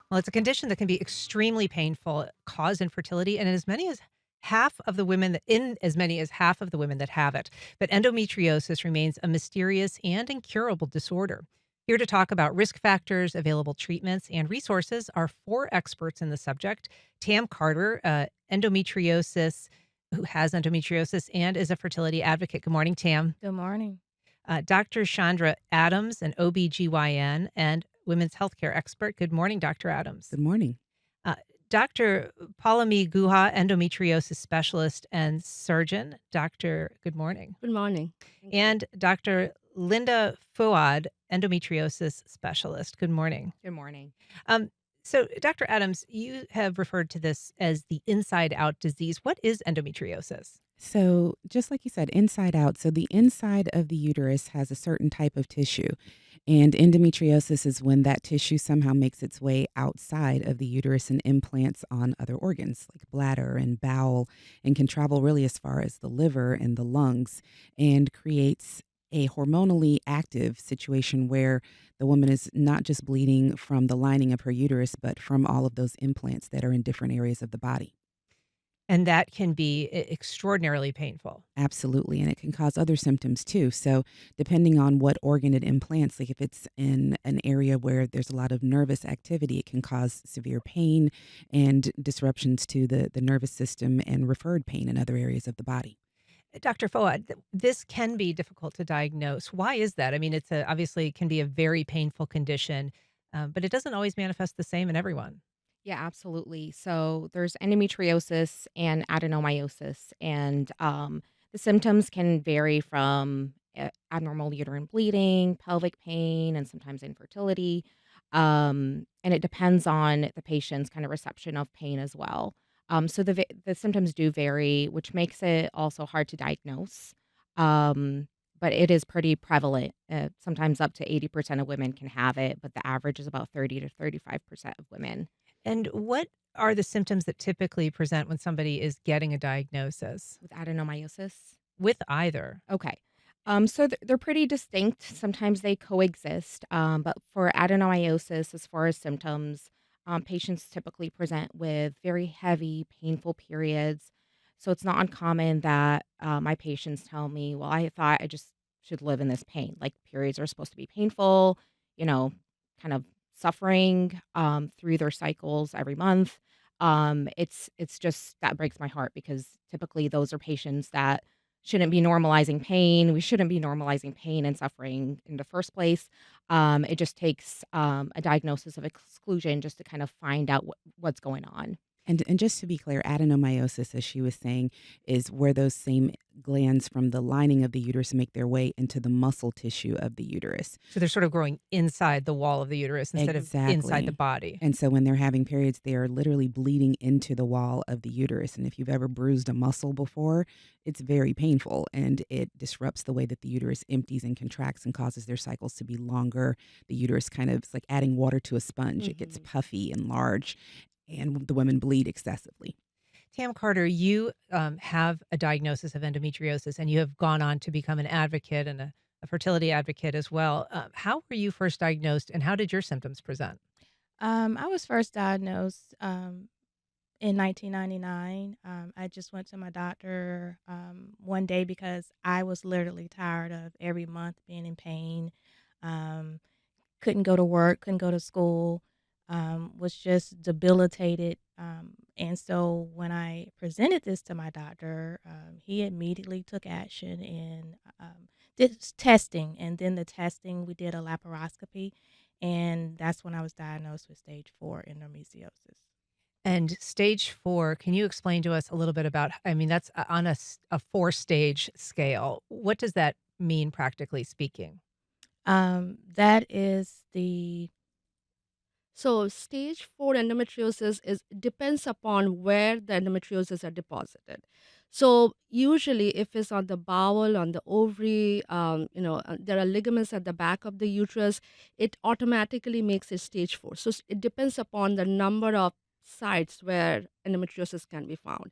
Well, it's a condition that can be extremely painful, cause infertility, and in as many as half of the women that have it. But endometriosis remains a mysterious and incurable disorder. Here to talk about risk factors, available treatments, and resources are four experts in the subject. Tam Carter, who has endometriosis and is a fertility advocate. Good morning, Tam. Good morning. Dr. Chandra Adams, an OBGYN and women's healthcare expert. Good morning, Dr. Adams. Good morning. Uh, Dr. Paulami Guha, endometriosis specialist and surgeon. Good morning. Good morning. Thank you. And Dr. Linda Fouad, endometriosis specialist. Good morning. Good morning. Um, so, Dr. Adams, you have referred to this as the inside out disease. What is endometriosis? So, just like you said, inside out. So, the inside of the uterus has a certain type of tissue, and endometriosis is when that tissue somehow makes its way outside of the uterus and implants on other organs like bladder and bowel, and can travel really as far as the liver and the lungs, and creates a hormonally active situation where the woman is not just bleeding from the lining of her uterus, but from all of those implants that are in different areas of the body. And that can be extraordinarily painful. Absolutely, and it can cause other symptoms too. So, depending on what organ it implants, like if it's in an area where there's a lot of nervous activity, it can cause severe pain and disruptions to the nervous system and referred pain in other areas of the body. Dr. Fouad, this can be difficult to diagnose. Why is that? I mean, obviously can be a very painful condition, but it doesn't always manifest the same in everyone. Yeah, absolutely. So there's endometriosis and adenomyosis, and the symptoms can vary from abnormal uterine bleeding, pelvic pain, and sometimes infertility. And it depends on the patient's kind of reception of pain as well. So the symptoms do vary, which makes it also hard to diagnose. Um, but it is pretty prevalent. Sometimes up to 80% of women can have it, but the average is about 30 to 35% of women. And what are the symptoms that typically present when somebody is getting a diagnosis With adenomyosis? with either? Okay. So they're pretty distinct. Sometimes they coexist. But for adenomyosis, as far as symptoms, patients typically present with very heavy, painful periods. So it's not uncommon that my patients tell me, well, I thought I just should live in this pain. Like periods are supposed to be painful, you know, kind of suffering through their cycles every month. It's just that breaks my heart because typically those are patients that shouldn't be normalizing pain. We shouldn't be normalizing pain and suffering in the first place. It just takes a diagnosis of exclusion just to kind of find out what's going on. And just to be clear, adenomyosis, as she was saying, is where those same glands from the lining of the uterus make their way into the muscle tissue of the uterus. So they're sort of growing inside the wall of the uterus instead of inside the Exactly. body. And so when they're having periods, they are literally bleeding into the wall of the uterus. And if you've ever bruised a muscle before, it's very painful and it disrupts the way that the uterus empties and contracts and causes their cycles to be longer. The uterus kind of, it's like adding water to a sponge. It gets Mhm. puffy and large, and the women bleed excessively. Tam Carter, you have a diagnosis of endometriosis and you have gone on to become an advocate and a fertility advocate as well. How were you first diagnosed and how did your symptoms present? I was first diagnosed in 1999. I just went to my doctor one day because I was literally tired of every month being in pain. Um, couldn't go to work, couldn't go to school, was just debilitated. And so when I presented this to my doctor, he immediately took action and did testing. And then the testing, we did a laparoscopy. And that's when I was diagnosed with stage 4 endometriosis. And stage 4, can you explain to us a little bit about, I mean, that's on a 4-stage scale. What does that mean practically speaking? That is the So stage 4 endometriosis is depends upon where the endometriosis are deposited. So usually if it's on the bowel, on the ovary, there are ligaments at the back of the uterus, it automatically makes it stage 4. So it depends upon the number of sites where endometriosis can be found.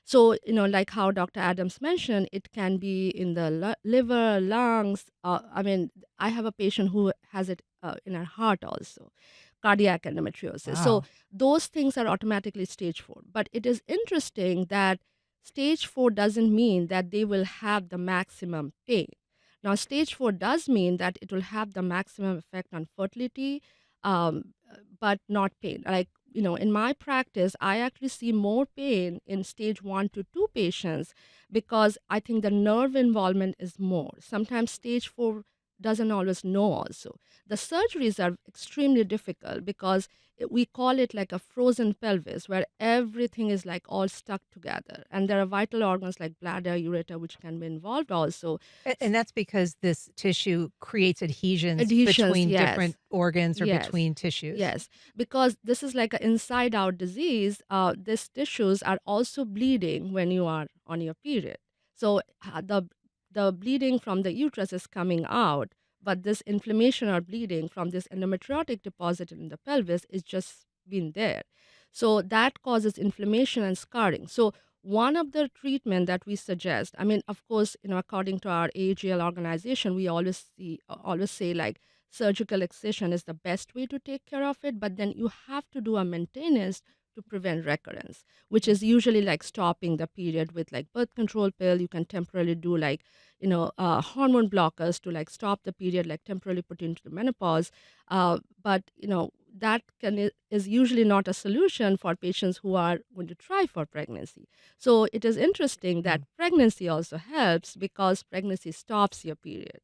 So, like how Dr. Adams mentioned, it can be in the liver, lungs. I mean, I have a patient who has it in her heart also. cardiac endometriosis. So Wow. those things are automatically stage 4. But it is interesting that stage 4 doesn't mean that they will have the maximum pain. Now, stage 4 does mean that it will have the maximum effect on fertility, but not pain. Like, in my practice, I actually see more pain in stage 1 to 2 patients because I think the nerve involvement is more. Sometimes stage 4 doesn't always know also. The surgeries are extremely difficult because we call it like a frozen pelvis where everything is like all stuck together. And there are vital organs like bladder, ureter, which can be involved also. And that's because this tissue creates adhesions Adhesions, between yes. different organs or Yes, between tissues. yes, because this is like an inside out disease. These tissues are also bleeding when you are on your period. So the bleeding from the uterus is coming out, but this inflammation or bleeding from this endometriotic deposit in the pelvis is just been there. So that causes inflammation and scarring. So one of the treatment that we suggest, I mean, of course, according to our AGL organization, we always say like surgical excision is the best way to take care of it, but then you have to do a maintenance to prevent recurrence, which is usually like stopping the period with like birth control pill. You can temporarily do like hormone blockers to like stop the period, like temporarily put into the menopause. But that is usually not a solution for patients who are going to try for pregnancy. So it is interesting that Mm. pregnancy also helps because pregnancy stops your period.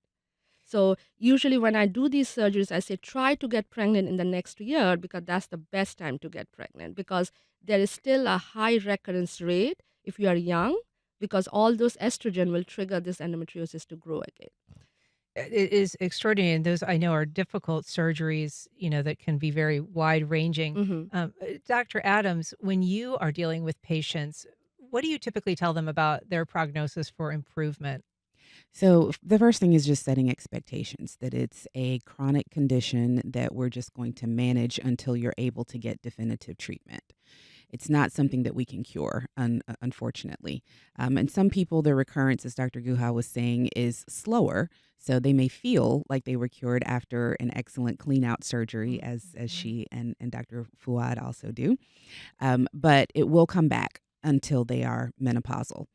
So usually when I do these surgeries, I say try to get pregnant in the next year because that's the best time to get pregnant because there is still a high recurrence rate if you are young because all those estrogen will trigger this endometriosis to grow again. It is extraordinary, and those I know are difficult surgeries, that can be very wide-ranging. Hmm. Dr. Adams, when you are dealing with patients, what do you typically tell them about their prognosis for improvement? So, the first thing is just setting expectations that it's a chronic condition that we're just going to manage until you're able to get definitive treatment. It's not something that we can cure, unfortunately. And some people, their recurrence, as Dr. Guha was saying, is slower. So they may feel like they were cured after an excellent clean out surgery, as Mhm. she and Dr. Fouad also do. But it will come back until they are menopausal.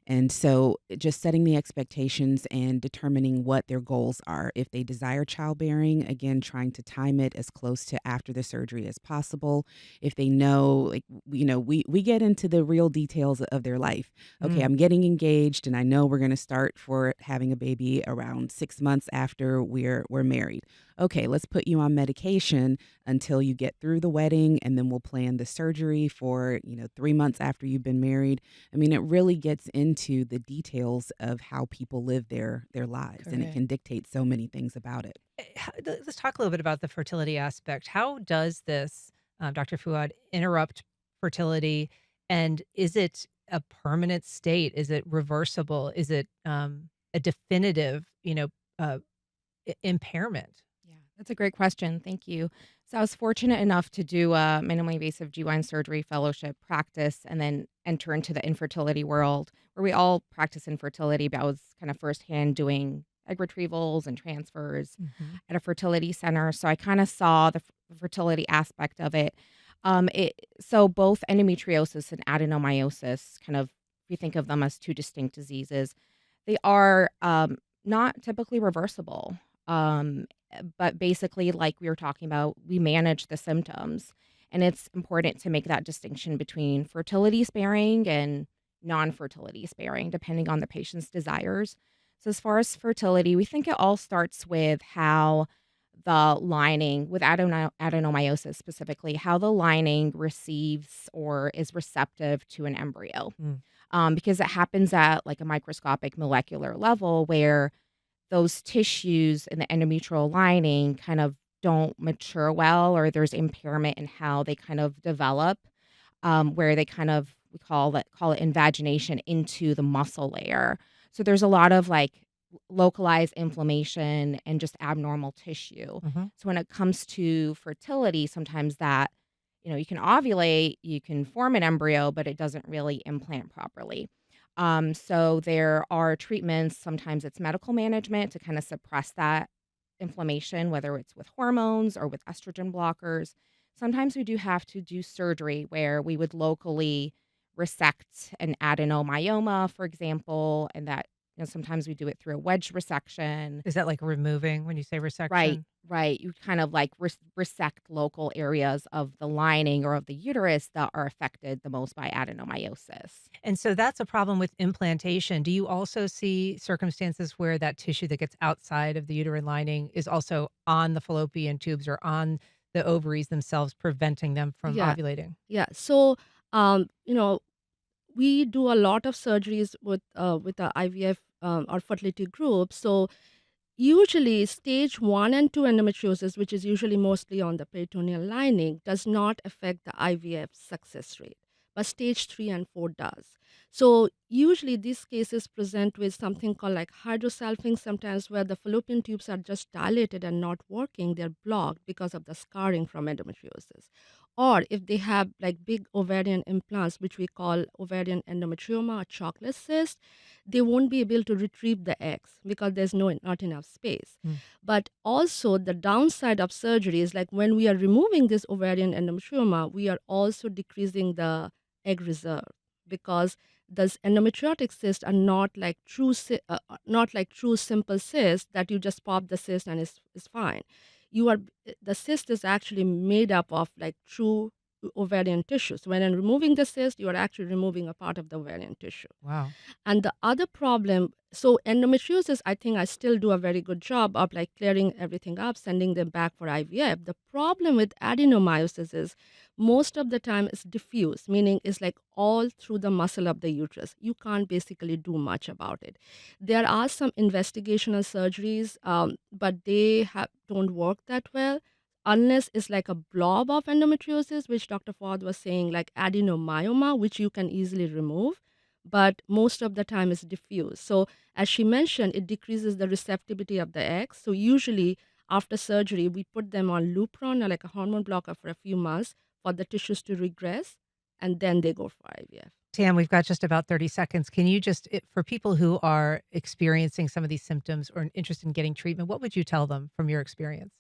And so just setting the expectations and determining what their goals are. If they desire childbearing, again, trying to time it as close to after the surgery as possible. If they know, like, we get into the real details of their life. Okay, Mm. I'm getting engaged and I know we're going to start for having a baby around 6 months after we're married. Okay, let's put you on medication until you get through the wedding, and then we'll plan the surgery for, 3 months after you've been married. I mean, it really gets into the details of how people live their lives, and it Correct. can dictate so many things about it. Let's talk a little bit about the fertility aspect. How does this, Dr. Fuad, interrupt fertility? And is it a permanent state? Is it reversible? Is it a definitive, uh, impairment? Yeah, that's a great question. Thank you. So I was fortunate enough to do a minimally invasive GYN surgery fellowship practice and then enter into the infertility world where we all practice infertility, but I was kind of firsthand doing egg retrievals and transfers Mhm. at a fertility center. So I kind of saw the fertility aspect of it. So both endometriosis and adenomyosis, kind of, if you think of them as two distinct diseases, they are not typically reversible. But basically, like we were talking about, we manage the symptoms. And it's important to make that distinction between fertility sparing and non fertility sparing, depending on the patient's desires. So, as far as fertility, we think it all starts with how the lining, with adenomyosis specifically, how the lining receives or is receptive to an embryo. Mm. Because it happens at like a microscopic molecular level where those tissues in the endometrial lining kind of don't mature well, or there's impairment in how they kind of develop, where they kind of we call it invagination into the muscle layer. So there's a lot of like localized inflammation and just abnormal tissue. Mhm. So when it comes to fertility, sometimes that you can ovulate, you can form an embryo, but it doesn't really implant properly. So there are treatments. Sometimes it's medical management to kind of suppress that inflammation, whether it's with hormones or with estrogen blockers, sometimes we do have to do surgery where we would locally resect an adenomyoma, for example, and that sometimes we do it through a wedge resection. Is that like removing when you say Right, resection? right. You kind of like resect local areas of the lining or of the uterus that are affected the most by adenomyosis. And so that's a problem with implantation. Do you also see circumstances where that tissue that gets outside of the uterine lining is also on the fallopian tubes or on the ovaries themselves, preventing them from Yeah, ovulating? yeah. So, you know, we do a lot of surgeries with the IVF or fertility group. So usually, stage 1 and 2 endometriosis, which is usually mostly on the peritoneal lining, does not affect the IVF success rate, but stage 3 and 4 does. So, usually these cases present with something called like hydrosalpinx, sometimes where the fallopian tubes are just dilated and not working, they're blocked because of the scarring from endometriosis. Or if they have like big ovarian implants, which we call ovarian endometrioma or chocolate cyst, they won't be able to retrieve the eggs because there's not enough space. Mm. But also the downside of surgery is like when we are removing this ovarian endometrioma, we are also decreasing the egg reserve because those endometriotic cysts are not like true simple cysts that you just pop the cyst and is fine. You are The cyst is actually made up of like true ovarian tissue. So when I'm removing the cyst, you are actually removing a part of the ovarian tissue. Wow. And the other problem, so endometriosis, I think I still do a very good job of like clearing everything up, sending them back for IVF. The problem with adenomyosis is most of the time it's diffuse, meaning it's like all through the muscle of the uterus. You can't basically do much about it. There are some investigational surgeries, but don't work that well unless it's like a blob of endometriosis, which Dr. Ford was saying, like adenomyoma, which you can easily remove, but most of the time it's diffuse. So, as she mentioned, it decreases the receptivity of the eggs. So, usually after surgery, we put them on Lupron or like a hormone blocker for a few months for the tissues to regress, and then they go for IVF. Tam, we've got just about 30 seconds. Can you for people who are experiencing some of these symptoms or interested in getting treatment, what would you tell them from your experience?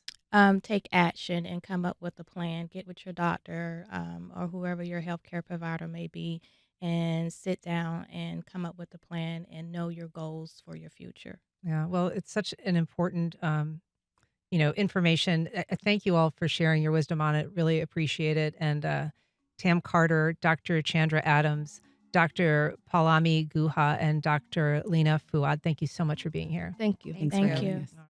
Take action and come up with a plan. Get with your doctor or whoever your healthcare provider may be, and sit down and come up with a plan and know your goals for your future. Yeah, well, it's such an important, information. Thank you all for sharing your wisdom on it. Really appreciate it. And Tam Carter, Dr. Chandra Adams, Dr. Paulami Guha, and Dr. Lina Fouad, thank you so much for being here. Thank you. Thank Thanks for Thank having you. us.